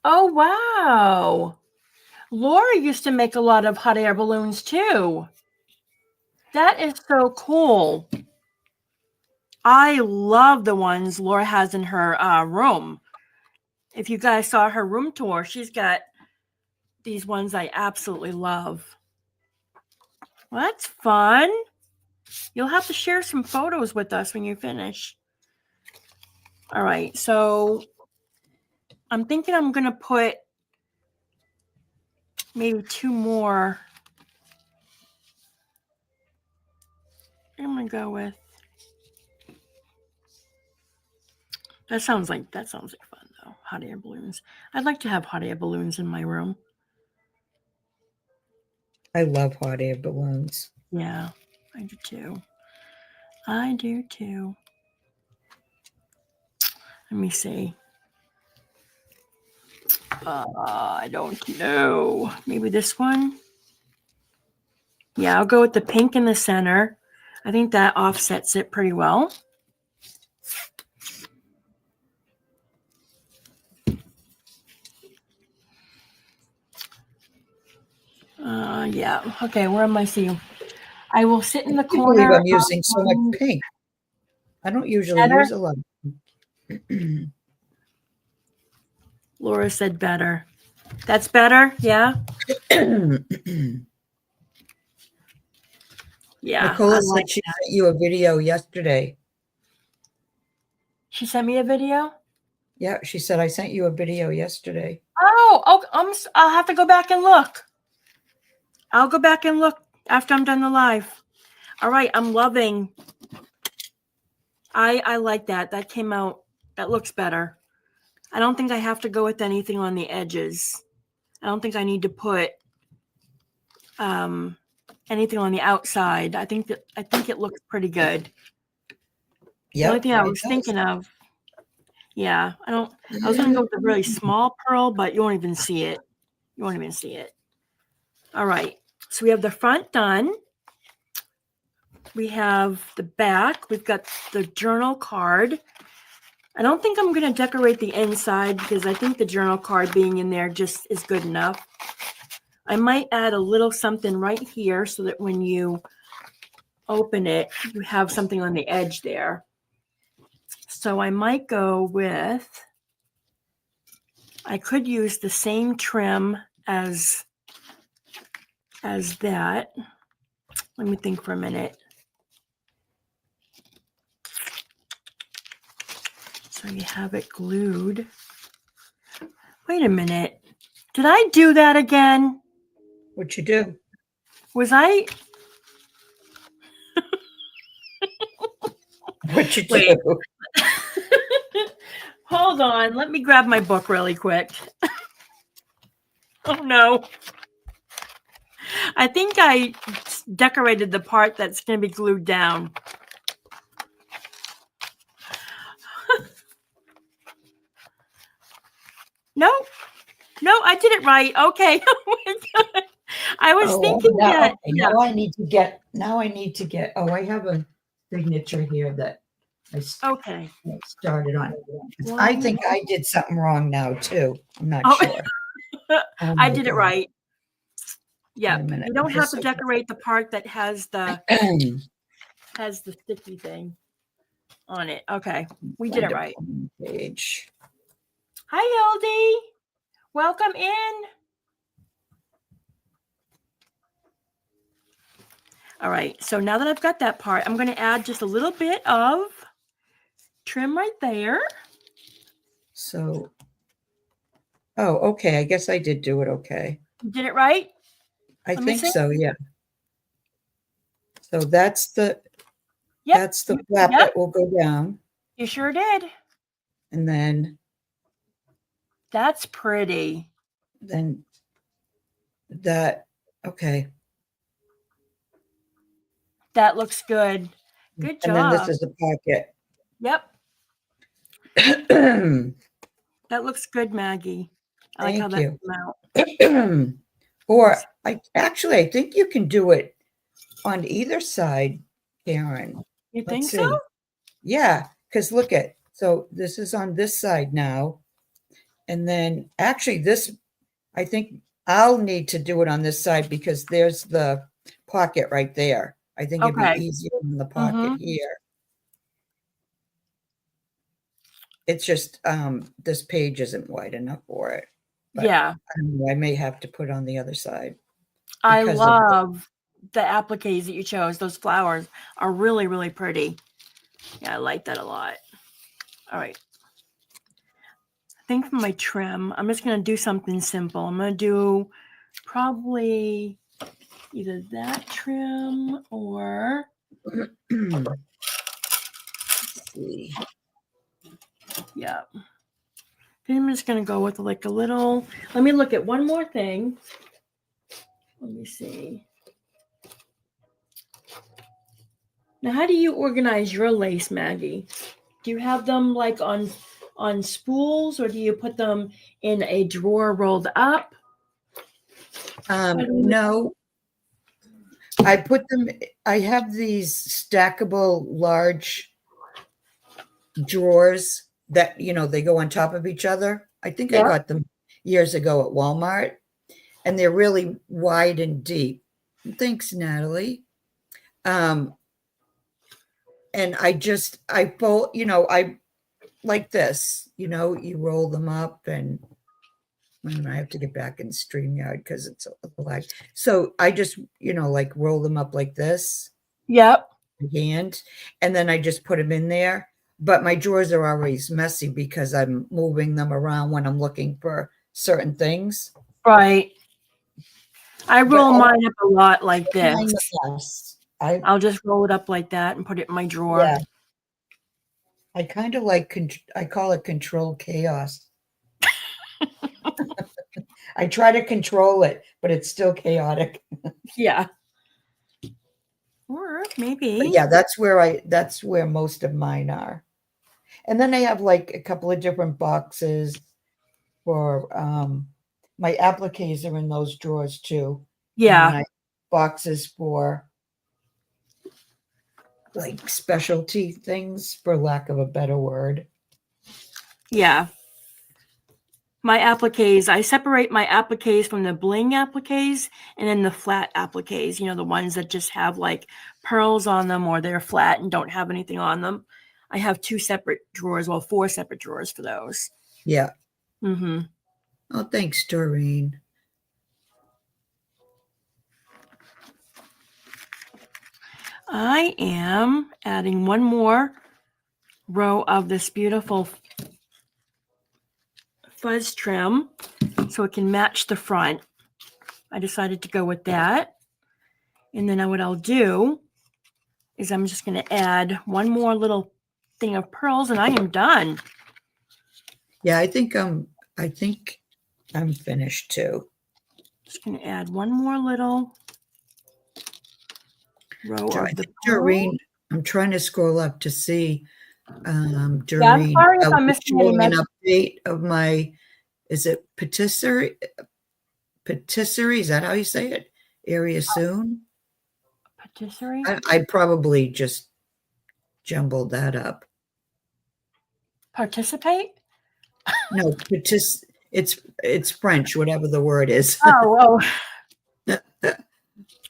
Oh, wow. Laura used to make a lot of hot air balloons too. That is so cool. I love the ones Laura has in her room. If you guys saw her room tour, she's got these ones I absolutely love. Well, that's fun. You'll have to share some photos with us when you finish. All right, so I'm thinking I'm going to put maybe 2 more. I'm going to go with... That sounds like fun though. Hot air balloons. I'd like to have hot air balloons in my room. I love hot air balloons. Yeah, I do too. I do too. Let me see. I don't know. Maybe this one? Yeah, I'll go with the pink in the center. I think that offsets it pretty well. Yeah. Okay, where am I seeing? I will sit in the I can't corner. believe I'm using so much pink. I don't usually use a lot of pink. Laura said better. That's better? Yeah? Yeah. Nicola said she sent you a video yesterday. She sent me a video? Yeah, she said, I sent you a video yesterday. Oh, I'll have to go back and look. I'll go back and look after I'm done the live. All right, I'm loving. I like that. That came out. That looks better. I don't think I have to go with anything on the edges. I don't think I need to put anything on the outside. I think it looks pretty good. Yeah. The only thing I was thinking of. Yeah, I was going to go with a really small pearl, but you won't even see it. You won't even see it. All right. So we have the front done. We have the back. We've got the journal card. I don't think I'm going to decorate the inside because I think the journal card being in there just is good enough. I might add a little something right here so that when you open it, you have something on the edge there. So I might go with, I could use the same trim as that. Let me think for a minute. So you have it glued. Wait a minute. Did I do that again? What you do? Was I? What you Wait. do? Hold on. Let me grab my book really quick. Oh no. I think I decorated the part that's going to be glued down. No, I did it right. Okay. Oh my God. I was thinking that. Okay, Yeah. now I need to get, oh, I have a signature here that I Okay. started on. I think I did something wrong now too. I'm not Oh. sure. Oh I my did it God. right. Yeah. Wait a minute. You don't have to decorate the part that has the sticky thing on it. Okay. We did it right. Page. Hi, Eldie. Welcome in. All right. So now that I've got that part, I'm going to add just a little bit of trim right there. So, oh, okay. I guess I did do it okay. You did it right? I Let me think see. so, yeah. So that's the Yep. flap Yep. that will go down. You sure did. And then That's pretty. That, okay. That looks good. Good job. And then this is the pocket. Yep. That looks good, Maggie. I like how that came out. Or I think you can do it on either side, Karen. You Let's think see. so? Yeah, because look at, so this is on this side now. And then actually this, I think I'll need to do it on this side because there's the pocket right there. I think it'd be easier in the pocket here. It's just this page isn't wide enough for it. But Yeah. I may have to put on the other side. I love the appliques that you chose. Those flowers are really, really pretty. Yeah, I like that a lot. All right. I think for my trim, I'm just going to do something simple. I'm going to do probably either that trim or Let's see. Yeah. Then I'm just going to go with like a little, let me look at one more thing. Let me see. Now, how do you organize your lace, Maggie? Do you have them like on spools or do you put them in a drawer rolled up? No, I put them, I have these stackable large drawers that, they go on top of each other. I think I got them years ago at Walmart, and they're really wide and deep. Thanks, Natalie. And I fold, I like this, you roll them up, and I have to get back in StreamYard because it's a lag. So I just, like roll them up like this. Yep. Hand, and then I just put them in there. But my drawers are always messy because I'm moving them around when I'm looking for certain things. Right. I roll mine up a lot like this. I'll just roll it up like that and put it in my drawer. Yeah. I kind of like, I call it controlled chaos. I try to control it, but it's still chaotic. Yeah. Or maybe. But yeah, that's where most of mine are. And then I have like a couple of different boxes for my appliques are in those drawers too. Yeah. And then boxes for like specialty things, for lack of a better word. Yeah. My appliques, I separate my appliques from the bling appliques and then the flat appliques, the ones that just have like pearls on them or they're flat and don't have anything on them. I have 2 separate drawers, well, 4 separate drawers for those. Yeah. Mm-hmm. Oh, thanks, Doreen. I am adding one more row of this beautiful fuzz trim so it can match the front. I decided to go with that. And then what I'll do is I'm just going to add one more little thing of pearls and I am done. Yeah, I think I'm finished too. Just going to add one more little row of the Doreen, I'm trying to scroll up to see Doreen. Yeah, I'm sorry if I'm missing any an update of my, is it patisserie? Patisserie, is that how you say it? Area soon? Patisserie? I probably just jumbled that up. Participate? No, it's French, whatever the word is. Oh.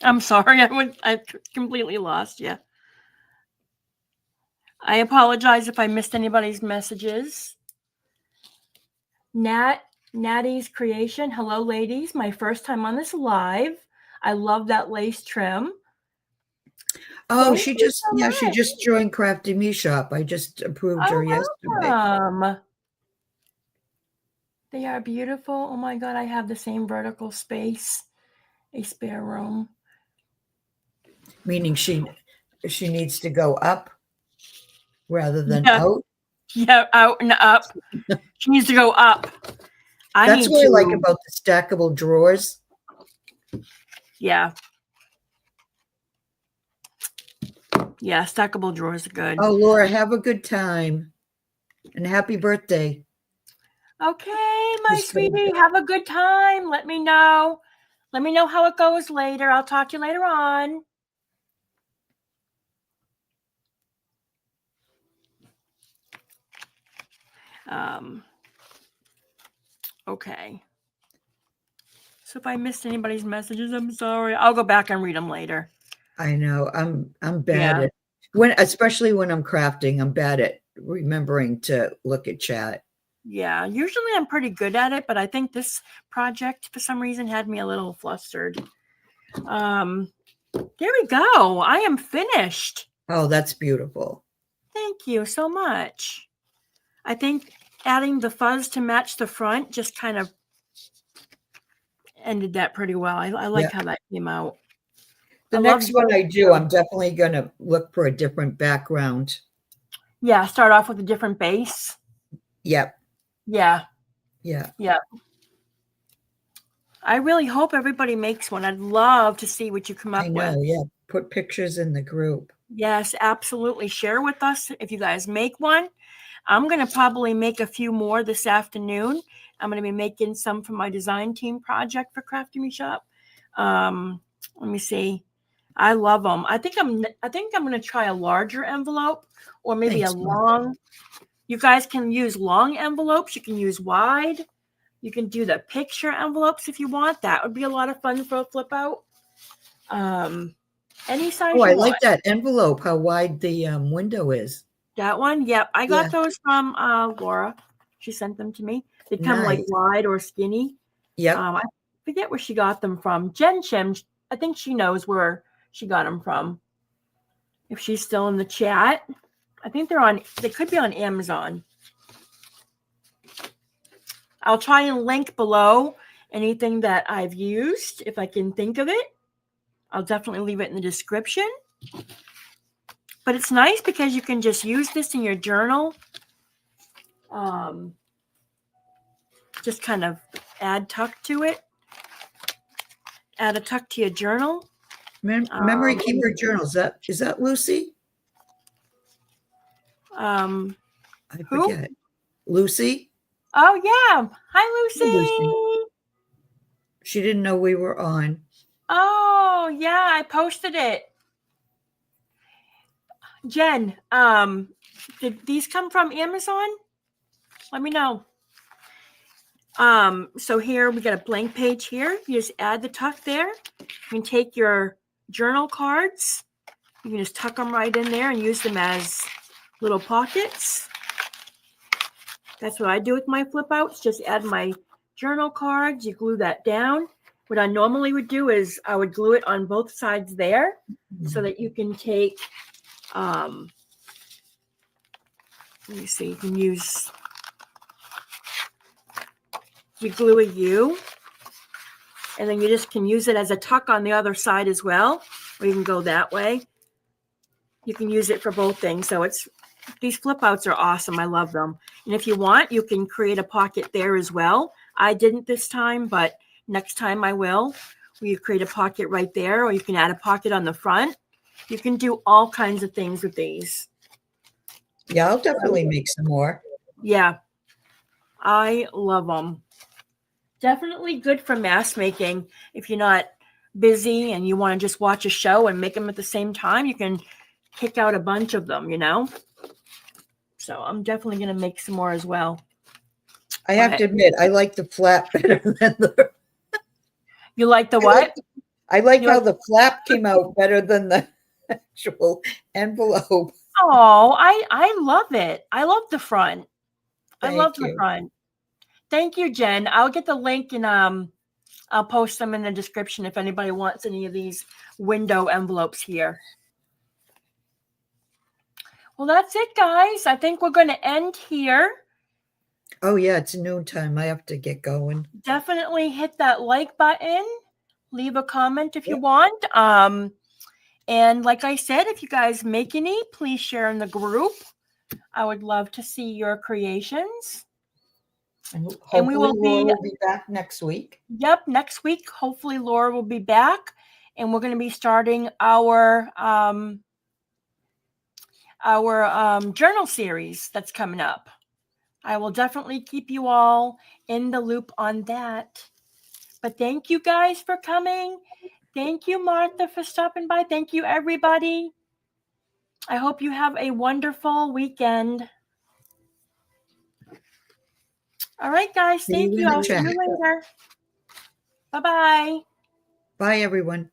I'm sorry. I completely lost you. I apologize if I missed anybody's messages. Natty's Creation. Hello, ladies. My first time on this live. I love that lace trim. Oh, she just joined Crafty Me Shop. I just approved her yesterday. They are beautiful. Oh my God, I have the same vertical space, a spare room. Meaning she needs to go up rather than out. Yeah, out and up. She needs to go up. That's what I like about the stackable drawers. Yeah. Yeah, stackable drawers are good. Oh, Laura, have a good time. And happy birthday. Okay, my sweetie, have a good time. Let me know. Let me know how it goes later. I'll talk to you later on. Okay. So if I missed anybody's messages, I'm sorry. I'll go back and read them later. I know. I'm bad at especially when I'm crafting, I'm bad at remembering to look at chat. Yeah, usually I'm pretty good at it, but I think this project for some reason had me a little flustered. There we go. I am finished. Oh, that's beautiful. Thank you so much. I think adding the fuzz to match the front just kind of ended that pretty well. I like how that came out. The next one I do, I'm definitely going to look for a different background. Yeah, start off with a different base. Yep. Yeah. Yeah. Yeah. I really hope everybody makes one. I'd love to see what you come up with. Yeah. Put pictures in the group. Yes, absolutely. Share with us if you guys make one. I'm going to probably make a few more this afternoon. I'm going to be making some for my design team project for Crafty Me Shop. Let me see. I love them. I think I'm going to try a larger envelope or maybe a long. You guys can use long envelopes. You can use wide. You can do the picture envelopes if you want. That would be a lot of fun for a flip out. Any size. Oh, I like that envelope. How wide the window is. That one? Yep. I got those from Laura. She sent them to me. They come like wide or skinny. Yep. I forget where she got them from. Jen Chim, I think she knows where she got them from. If she's still in the chat. I think they could be on Amazon. I'll try and link below anything that I've used if I can think of it. I'll definitely leave it in the description. But it's nice because you can just use this in your journal. Just kind of add tuck to it. Add a tuck to your journal. Memory keeper journal. Is that Lucy? I forget. Lucy? Oh, yeah. Hi, Lucy. She didn't know we were on. Oh, yeah. I posted it. Jen, did these come from Amazon? Let me know. So here we got a blank page here. You just add the tuck there. You can take your journal cards. You can just tuck them right in there and use them as little pockets. That's what I do with my flip outs. Just add my journal cards. You glue that down. What I normally would do is I would glue it on both sides there so that you can take, let me see, you can use, you glue a U, and then you just can use it as a tuck on the other side as well, or you can go that way. You can use it for both things. So these flip outs are awesome. I love them. And if you want, you can create a pocket there as well. I didn't this time, but next time I will. Where you create a pocket right there, or you can add a pocket on the front. You can do all kinds of things with these. Yeah, I'll definitely make some more. Yeah, I love them. Definitely good for mask making. If you're not busy and you want to just watch a show and make them at the same time, you can pick out a bunch of them, you know? So I'm definitely going to make some more as well. I have to admit, I like the flap better than the. You like the what? I like how the flap came out better than the actual envelope. Oh, I love it. I love the front. I love the front. Thank you, Jen. I'll get the link and I'll post them in the description if anybody wants any of these window envelopes here. Well, that's it, guys. I think we're going to end here. Oh, yeah, it's noontime. I have to get going. Definitely hit that like button. Leave a comment if you want. And like I said, if you guys make any, please share in the group. I would love to see your creations. And hopefully Laura will be back next week. Yep, next week. Hopefully Laura will be back. And we're going to be starting our journal series that's coming up. I will definitely keep you all in the loop on that. But thank you guys for coming. Thank you, Martha, for stopping by. Thank you, everybody. I hope you have a wonderful weekend. All right, guys. Thank you. I'll see you later. Bye-bye. Bye, everyone.